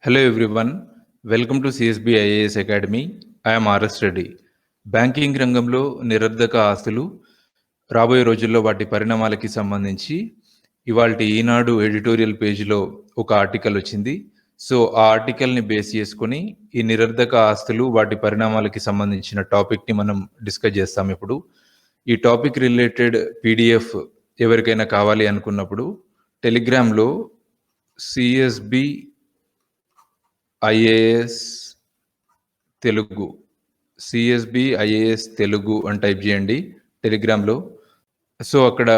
Hello everyone, welcome to CSB IAS Academy. I am RS Reddy. Banking రంగంలో నిరర్ధక ఆస్తులు రాబోయే రోజుల్లో వాటి పరిణామాలకి సంబంధించి ఇవాల్టి ఈనాడు ఎడిటోరియల్ పేజీలో ఒక ఆర్టికల్ వచ్చింది. సో ఆ ఆర్టికల్ని బేస్ చేసుకొని ఈ నిరర్ధక ఆస్తులు వాటి పరిణామాలకి సంబంధించిన టాపిక్ని మనం డిస్కస్ చేస్తాం. ఇప్పుడు ఈ టాపిక్ రిలేటెడ్ పీడిఎఫ్ ఎవరికైనా కావాలి అనుకున్నప్పుడు టెలిగ్రామ్లో CSB IAS Telugu CSB IAS Telugu అని టైప్ చేయండి టెలిగ్రామ్లో. సో అక్కడ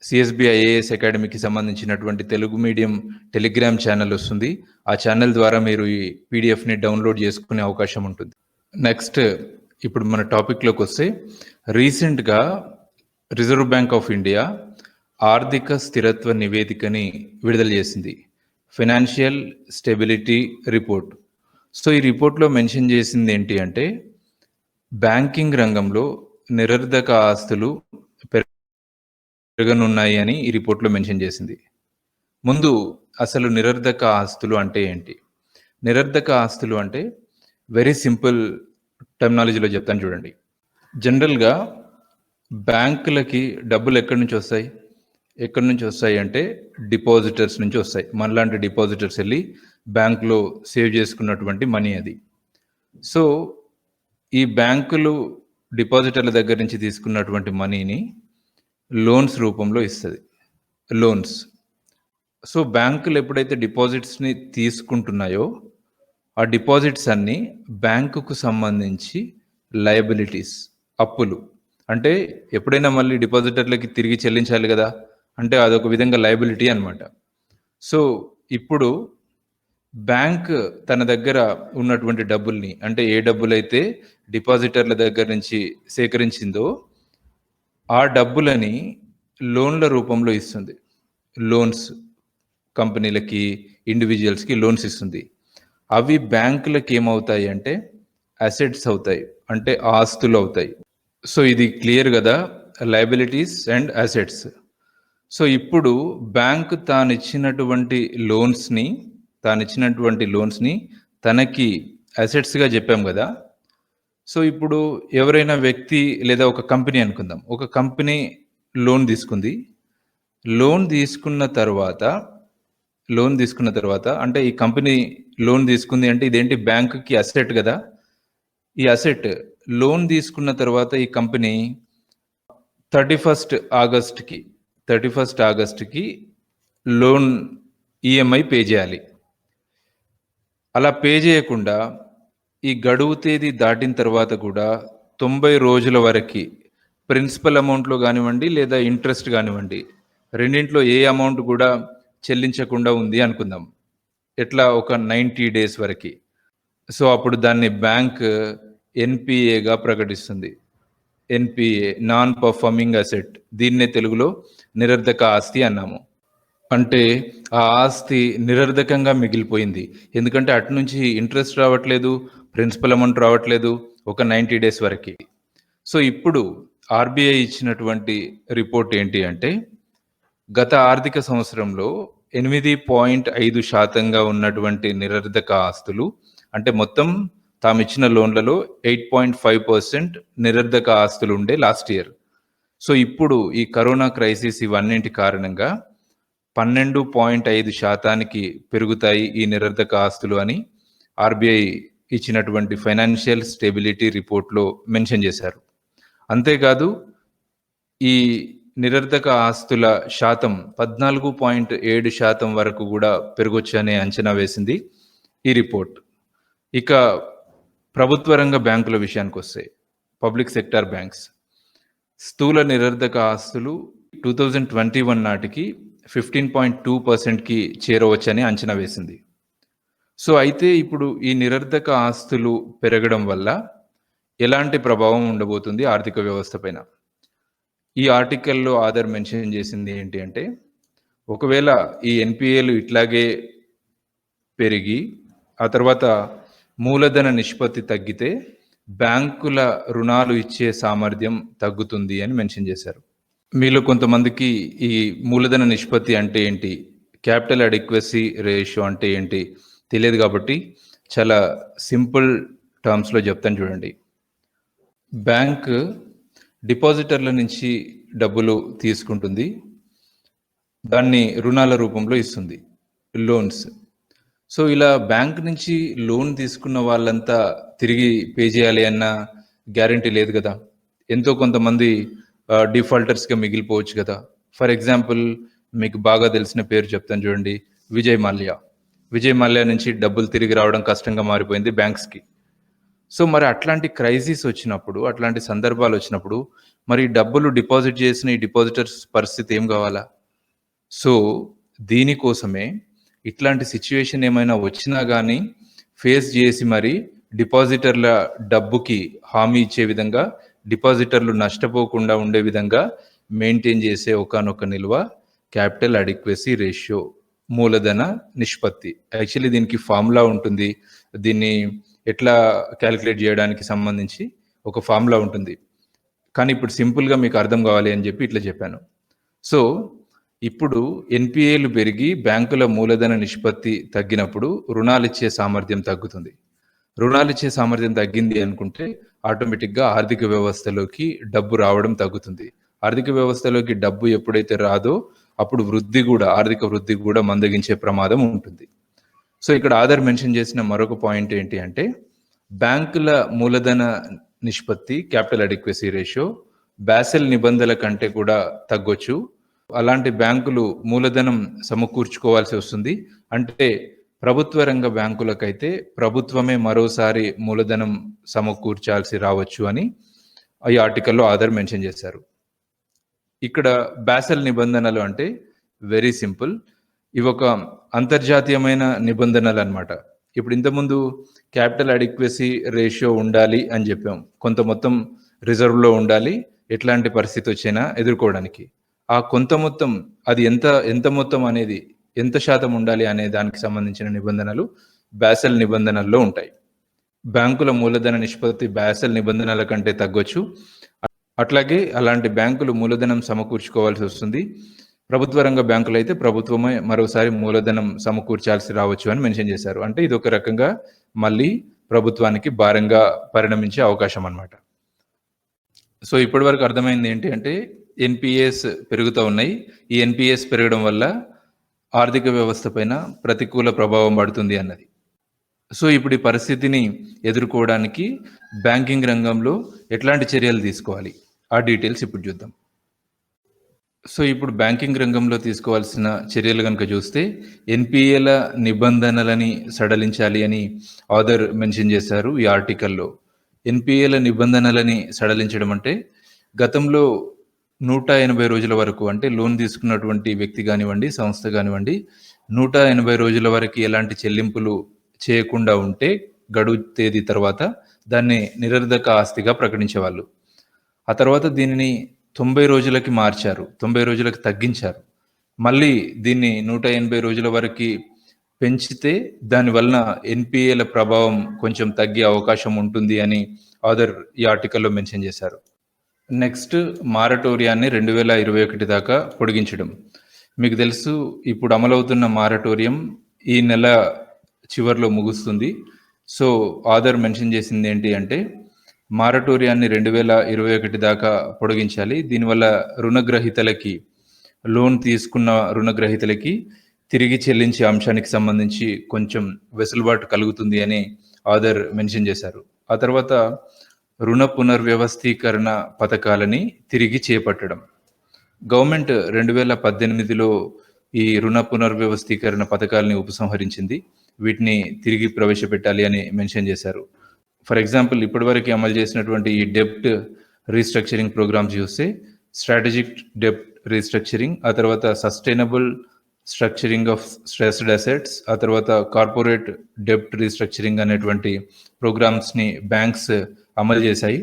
సిఎస్బి ఐఏఎస్ అకాడమీకి సంబంధించినటువంటి తెలుగు మీడియం టెలిగ్రామ్ ఛానల్ వస్తుంది. ఆ ఛానల్ ద్వారా మీరు ఈ పీడిఎఫ్ని డౌన్లోడ్ చేసుకునే అవకాశం ఉంటుంది. నెక్స్ట్ ఇప్పుడు మన టాపిక్లోకి వస్తే, రీసెంట్గా రిజర్వ్ బ్యాంక్ ఆఫ్ ఇండియా ఆర్థిక స్థిరత్వ నివేదికని విడుదల చేసింది, ఫైనాన్షియల్ స్టెబిలిటీ రిపోర్ట్. సో ఈ రిపోర్ట్లో మెన్షన్ చేసింది ఏంటి అంటే, బ్యాంకింగ్ రంగంలో నిరర్ధక ఆస్తులు పెరగనున్నాయి అని ఈ రిపోర్ట్లో మెన్షన్ చేసింది. ముందు అసలు నిరర్ధక ఆస్తులు అంటే ఏంటి? నిరర్ధక ఆస్తులు అంటే వెరీ సింపుల్ టెర్మినాలజీలో చెప్తాను చూడండి. జనరల్గా బ్యాంకులకి డబ్బులు ఎక్కడి నుంచి వస్తాయి అంటే డిపాజిటర్స్ నుంచి వస్తాయి. మనలాంటి డిపాజిటర్స్ వెళ్ళి బ్యాంకులో సేవ్ చేసుకున్నటువంటి మనీ అది. సో ఈ బ్యాంకులు డిపాజిటర్ల దగ్గర నుంచి తీసుకున్నటువంటి మనీని లోన్స్ రూపంలో ఇస్తుంది, లోన్స్. సో బ్యాంకులు ఎప్పుడైతే డిపాజిట్స్ని తీసుకుంటున్నాయో ఆ డిపాజిట్స్ అన్నీ బ్యాంకుకు సంబంధించి లయబిలిటీస్, అప్పులు. అంటే ఎప్పుడైనా మళ్ళీ డిపాజిటర్లకి తిరిగి చెల్లించాలి కదా, అంటే అదొక విధంగా లయబిలిటీ అనమాట. సో ఇప్పుడు బ్యాంక్ తన దగ్గర ఉన్నటువంటి డబ్బుల్ని, అంటే ఏ డబ్బులైతే డిపాజిటర్ల దగ్గర నుంచి సేకరించిందో ఆ డబ్బులని లోన్ల రూపంలో ఇస్తుంది. లోన్స్ కంపెనీలకి, ఇండివిజువల్స్కి లోన్స్ ఇస్తుంది. అవి బ్యాంకులకి ఏమవుతాయి అంటే అసెట్స్ అవుతాయి, అంటే ఆస్తులు అవుతాయి. సో ఇది క్లియర్ కదా, లయబిలిటీస్ అండ్ అసెట్స్. సో ఇప్పుడు బ్యాంక్ తానిచ్చినటువంటి లోన్స్ని తనకి అసెట్స్గా చెప్పాం కదా. సో ఇప్పుడు ఎవరైనా వ్యక్తి లేదా ఒక కంపెనీ అనుకుందాం, ఒక కంపెనీ లోన్ తీసుకుంది. లోన్ తీసుకున్న తర్వాత అంటే ఈ కంపెనీ లోన్ తీసుకుంది అంటే ఇదేంటి, బ్యాంకుకి అసెట్ కదా. ఈ అసెట్ లోన్ తీసుకున్న తర్వాత ఈ కంపెనీ 31st ఆగస్ట్కి లోన్ ఈఎంఐ పే చేయాలి. అలా పే చేయకుండా ఈ గడువు తేదీ దాటిన తర్వాత కూడా 90 రోజుల వరకు ప్రిన్సిపల్ అమౌంట్లో కానివ్వండి లేదా ఇంట్రెస్ట్ కానివ్వండి, రెండింట్లో ఏ అమౌంట్ కూడా చెల్లించకుండా ఉంది అనుకుందాం. ఎట్లా, ఒక 90 డేస్ వరకు. సో అప్పుడు దాన్ని బ్యాంక్ ఎన్పిఏగా ప్రకటిస్తుంది. NPA, non performing asset. దీన్నే తెలుగులో నిరర్ధక ఆస్తి అన్నాము. అంటే ఆ ఆస్తి నిరర్ధకంగా మిగిలిపోయింది, ఎందుకంటే అటు నుంచి ఇంట్రెస్ట్ రావట్లేదు, ప్రిన్సిపల్ అమౌంట్ రావట్లేదు ఒక 90 డేస్ వరకు. సో ఇప్పుడు ఆర్బీఐ ఇచ్చినటువంటి రిపోర్ట్ ఏంటి అంటే, గత ఆర్థిక సంవత్సరంలో 8.5% ఉన్నటువంటి నిరర్ధక ఆస్తులు, అంటే మొత్తం తామిచ్చిన లోన్లలో 8.5% నిరర్ధక ఆస్తులు ఉండే లాస్ట్ ఇయర్. సో ఇప్పుడు ఈ కరోనా క్రైసిస్ ఇవన్నింటి కారణంగా 12.5% పెరుగుతాయి ఈ నిరర్ధక ఆస్తులు అని ఆర్బీఐ ఇచ్చినటువంటి ఫైనాన్షియల్ స్టెబిలిటీ రిపోర్ట్లో మెన్షన్ చేశారు. అంతేకాదు ఈ నిరర్ధక ఆస్తుల శాతం 14.7% వరకు కూడా పెరగొచ్చనే అంచనా వేసింది ఈ రిపోర్ట్. ఇక ప్రభుత్వ రంగ బ్యాంకుల విషయానికి వస్తే, పబ్లిక్ సెక్టార్ బ్యాంక్స్ స్థూల నిరర్ధక ఆస్తులు 2021 నాటికి 15.2%కి చేరవచ్చని అంచనా వేసింది. సో అయితే ఇప్పుడు ఈ నిరర్ధక ఆస్తులు పెరగడం వల్ల ఎలాంటి ప్రభావం ఉండబోతుంది ఆర్థిక వ్యవస్థ పైన? ఈ ఆర్టికల్లో ఆధార్ మెన్షన్ చేసింది ఏంటి అంటే, ఒకవేళ ఈ ఎన్పిఏలు ఇట్లాగే పెరిగి ఆ తర్వాత మూలధన నిష్పత్తి తగ్గితే బ్యాంకుల రుణాలు ఇచ్చే సామర్థ్యం తగ్గుతుంది అని మెన్షన్ చేశారు. మీలో కొంతమందికి ఈ మూలధన నిష్పత్తి అంటే ఏంటి, క్యాపిటల్ అడిక్వసీ రేషియో అంటే ఏంటి, తెలియదు కాబట్టి చాలా సింపుల్ టర్మ్స్‌లో చెప్తాను చూడండి. బ్యాంక్ డిపాజిటర్ల నుంచి డబ్బులు తీసుకుంటుంది. దాన్ని రుణాల రూపంలో ఇస్తుంది. లోన్స్. సో, ఇలా బ్యాంక్ నుంచి లోన్ తీసుకున్న వాళ్ళంతా తిరిగి పే చేయాలి అన్న గ్యారంటీ లేదు గదా! ఎంతో కొంతమంది డిఫాల్టర్స్‌గా మిగిలిపోవచ్చు గదా! ఫర్ ఎగ్జాంపుల్ మీకు బాగా తెలిసిన పేరు చెప్తాను చూడండి. విజయ్ మాల్యా. విజయ్ మాల్యా నుంచి డబ్బులు తిరిగి రావడం కష్టంగా మారిపోయింది బ్యాంక్స్‌కి. సో, మరి అట్లాంటి క్రైసిస్ వచ్చినప్పుడు, అట్లాంటి సందర్భాలొచ్చినప్పుడు, మరి డబ్బులు డిపాజిట్ చేసిన ఈ డిపాజిటర్స్ పరిస్థితి ఏం గావాలా? సో, దీనికోసమే ఇట్లాంటి సిట్యుయేషన్ ఏమైనా వచ్చినా గానీ, ఫేస్ జేసి మరి డిపాజిటర్ల డబ్బుకి హామీ ఇచ్చే విధంగా, డిపాజిటర్లు నష్టపోకుండా ఉండే విధంగా మెయింటైన్ చేసే ఒకానొక నిల్వ క్యాపిటల్ అడిక్వసీ రేషియో. మూలధన నిష్పత్తి. యాక్చువల్లీ దీనికి ఫార్ములా ఉంటుంది. దీన్ని ఎట్లా కాలిక్యులేట్ జేయడానికి సంబంధించి ఒక ఫార్ములా ఉంటుంది. కానీ ఇప్పుడు సింపుల్‌గా మీకు అర్థం గావాలి అని జెప్పి ఇట్లా జెప్పాను. సో, ఇప్పుడు ఎన్‌పీఏలు పెరిగి బ్యాంకుల మూలధన నిష్పత్తి తగ్గినప్పుడు రుణాలిచ్చే సామర్థ్యం తగ్గుతుంది. రుణాలిచ్చే సామర్థ్యం తగ్గింది అనుకుంటే ఆటోమేటిక్‌గా ఆర్థిక వ్యవస్థలోకి డబ్బు రావడం తగ్గుతుంది. ఆర్థిక వ్యవస్థలోకి డబ్బు ఎప్పుడైతే రాదో అప్పుడు ఆర్థిక వృద్ధి గూడా మందగించే ప్రమాదం ఉంటుంది. సో, ఇక్కడ ఆధార్ మెన్షన్ చేసిన మరొక పాయింట్ ఏంటి అంటే, బ్యాంకుల మూలధన నిష్పత్తి క్యాపిటల్ అడిక్వసీ రేషియో బాసెల్ నిబంధనల కంటే కూడా తగ్గొచ్చు. అలాంటి బ్యాంకులు మూలధనం సమకూర్చుకోవాల్సి వస్తుంది. అంటే ప్రభుత్వ రంగ బ్యాంకులకైతే ప్రభుత్వమే మరోసారి మూలధనం సమకూర్చాల్సి రావచ్చు అని ఈ ఆర్టికల్‌లో ఆధార్ మెన్షన్ చేశారు. ఇక్కడ బాసెల్ నిబంధనలు అంటే వెరీ సింపుల్. ఇవొక అంతర్జాతీయమైన నిబంధనలనమాట. ఇప్పుడు ఇంతకుముందు క్యాపిటల్ అడిక్వసీ రేషియో ఉండాలి అని జెప్పాం. కొంత మొత్తం రిజర్వ్‌లో ఉండాలి. ఎట్లాంటి పరిస్థితి వచ్చినా ఎదుర్కోవడానికి. ఆ కొంత మొత్తం అది ఎంత మొత్తం అనేది ఎంత శాతం ఉండాలి అనే దానికి సంబంధించిన నిబంధనలు బాసెల్ నిబంధనల్లో ఉంటాయి. బ్యాంకుల మూలధన నిష్పత్తి బాసెల్ నిబంధనల కంటే తగ్గొచ్చు. అట్లాగే అలాంటి బ్యాంకులు మూలధనం సమకూర్చుకోవాల్సి వస్తుంది. ప్రభుత్వ రంగ బ్యాంకులైతే ప్రభుత్వమే మరోసారి మూలధనం సమకూర్చాల్సి రావచ్చు అని మెన్షన్ చేశారు. అంటే ఇదొక రకంగా మళ్ళీ ప్రభుత్వానికి భారంగా పరిణమించే అవకాశం అన్నమాట. సో, ఇప్పటివరకు అర్థమైంది ఏంటి అంటే ఎన్‌పీఏస్ పెరుగుతా ఉన్నాయి. ఈ ఎన్‌పీఏస్ పెరగడం వల్ల ఆర్థిక వ్యవస్థ పైన ప్రతికూల ప్రభావం పడుతుంది అన్నది. సో, ఇప్పుడు ఈ పరిస్థితిని ఎదుర్కోవడానికి బ్యాంకింగ్ రంగంలో ఎట్లాంటి చర్యలు తీసుకోవాలి? ఆ డీటెయిల్స్ ఇప్పుడు చూద్దాం. సో, ఇప్పుడు బ్యాంకింగ్ రంగంలో తీసుకోవాల్సిన చర్యలు గనుక చూస్తే ఎన్‌పీఏల నిబంధనలని సడలించాలి అని ఆథర్ మెన్షన్ చేశారు ఈ ఆర్టికల్‌లో. ఎన్‌పీఏల నిబంధనలని సడలించడం అంటే గతంలో 180 రోజుల వరకు అంటే లోన్ తీసుకున్నటువంటి వ్యక్తి గానివ్వండి, సంస్థ గానివ్వండి 180 రోజుల వరకు ఎలాంటి చెల్లింపులు చేయకుండా ఉంటే గడువు తేదీ తర్వాత దాన్ని నిరర్ధక ఆస్తిగా ప్రకటించేవాళ్ళు. ఆ తర్వాత దీనిని 90 రోజులకి మార్చారు. 90 రోజులకు తగ్గించారు. మళ్ళీ దీన్ని 180 రోజుల వరకి పెంచితే దాని వలన ఎన్‌పీఏల ప్రభావం కొంచెం తగ్గే అవకాశం ఉంటుంది అని ఆథర్ ఈ ఆర్టికల్‌లో మెన్షన్ చేశారు. నెక్స్ట్ మారటోరియాన్ని 2021 దాకా పొడిగించడం. మీకు తెలుసు ఇప్పుడు అమలవుతున్న మారటోరియం ఈ నెల చివర్లో ముగుస్తుంది. సో, ఆథర్ మెన్షన్ చేసింది ఏంటి అంటే మారటోరియాన్ని 2021 దాకా పొడిగించాలి. దీనివల్ల రుణగ్రహీతలకి లోన్ తీసుకున్న రుణగ్రహీతలకి తిరిగి చెల్లించే అంశానికి సంబంధించి కొంచెం వెసులుబాటు కలుగుతుంది అని ఆథర్ మెన్షన్ చేశారు. ఆ తర్వాత రుణ పునర్వ్యవస్థీకరణ పథకాలని తిరిగి చేపట్టడం. గవర్నమెంట్ 2018లో ఈ రుణ పునర్వ్యవస్థీకరణ పథకాలని ఉపసంహరించింది. వీటిని తిరిగి ప్రవేశపెట్టాలి అని మెన్షన్ చేశారు. ఫర్ ఎగ్జాంపుల్ ఇప్పటివరకు అమలు చేసినటువంటి ఈ డెబ్ట్ రీస్ట్రక్చరింగ్ ప్రోగ్రామ్స్ చూస్తే స్ట్రాటజిక్ డెబ్ట్ రీస్ట్రక్చరింగ్, ఆ తర్వాత sustainable structuring of stressed assets, ఆ తర్వాత కార్పొరేట్ డెబ్ట్ రీస్ట్రక్చరింగ్ అనేటువంటి ప్రోగ్రామ్స్ని బ్యాంక్స్ అమలు చేశాయి.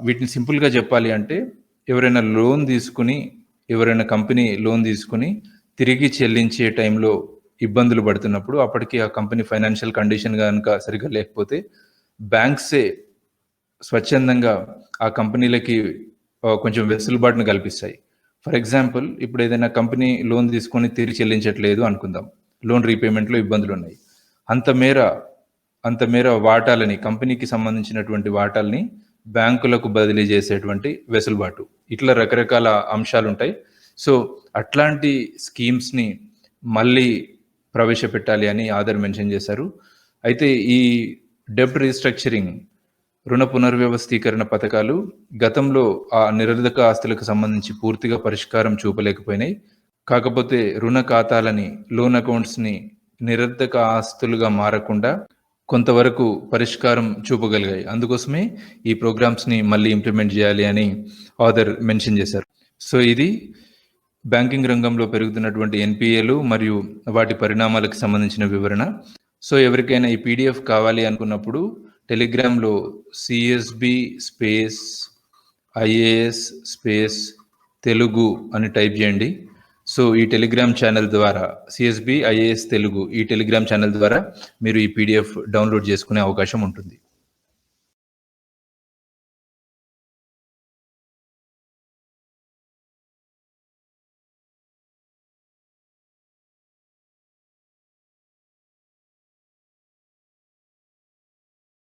వీటిని సింపుల్గా చెప్పాలి అంటే ఎవరైనా కంపెనీ లోన్ తీసుకుని తిరిగి చెల్లించే టైంలో ఇబ్బందులు పడుతున్నప్పుడు అప్పటికి ఆ కంపెనీ ఫైనాన్షియల్ కండిషన్ కనుక సరిగ్గా లేకపోతే బ్యాంక్సే స్వచ్ఛందంగా ఆ కంపెనీలకి కొంచెం వెసులుబాటును కల్పిస్తాయి. ఫర్ ఎగ్జాంపుల్ ఇప్పుడు ఏదైనా కంపెనీ లోన్ తీసుకొని తిరిగి చెల్లించట్లేదు అనుకుందాం. లోన్ రీపేమెంట్‌లో ఇబ్బందులున్నాయి. అంత మేర అంత మేర వాటాలని కంపెనీకి సంబంధించినటువంటి వాటాల్ని బ్యాంకులకు బదిలీ చేసేటువంటి వెసులుబాటు. ఇట్లా రకరకాల అంశాలుంటాయి. సో, అట్లాంటి స్కీమ్స్‌ని మళ్ళీ ప్రవేశపెట్టాలి అని ఆధార్ మెన్షన్ చేశారు. అయితే ఈ డెబ్ట్ రీస్ట్రక్చరింగ్, రుణ పునర్వ్యవస్థీకరణ పథకాలు గతంలో ఆ నిరర్ధక ఆస్తులకు సంబంధించి పూర్తిగా పరిష్కారం చూపలేకపోయినాయి. కాకపోతే రుణ ఖాతాలని, లోన్ అకౌంట్స్‌ని నిరర్ధక ఆస్తులుగా మారకుండా కొంతవరకు పరిష్కారం చూపగలిగాయి. అందుకోసమే ఈ ప్రోగ్రామ్స్‌ని మళ్ళీ ఇంప్లిమెంట్ చేయాలి అని ఆథర్ మెన్షన్ చేశారు. సో, ఇది బ్యాంకింగ్ రంగంలో పెరుగుతున్నటువంటి ఎన్‌పీఏలు మరియు వాటి పరిణామాలకు సంబంధించిన వివరణ. సో, ఎవరికైనా ఈ పీడీఎఫ్ కావాలి అనుకున్నప్పుడు టెలిగ్రామ్‌లో CSB space IAS space Telugu అని టైప్ చేయండి. సో, ఈ టెలిగ్రామ్ ఛానల్ ద్వారా సీఎస్‌బీ ఐఏఎస్ తెలుగు ఈ టెలిగ్రామ్ ఛానల్ ద్వారా మీరు ఈ పీడీఎఫ్ డౌన్‌లోడ్ చేసుకునే అవకాశం ఉంటుంది.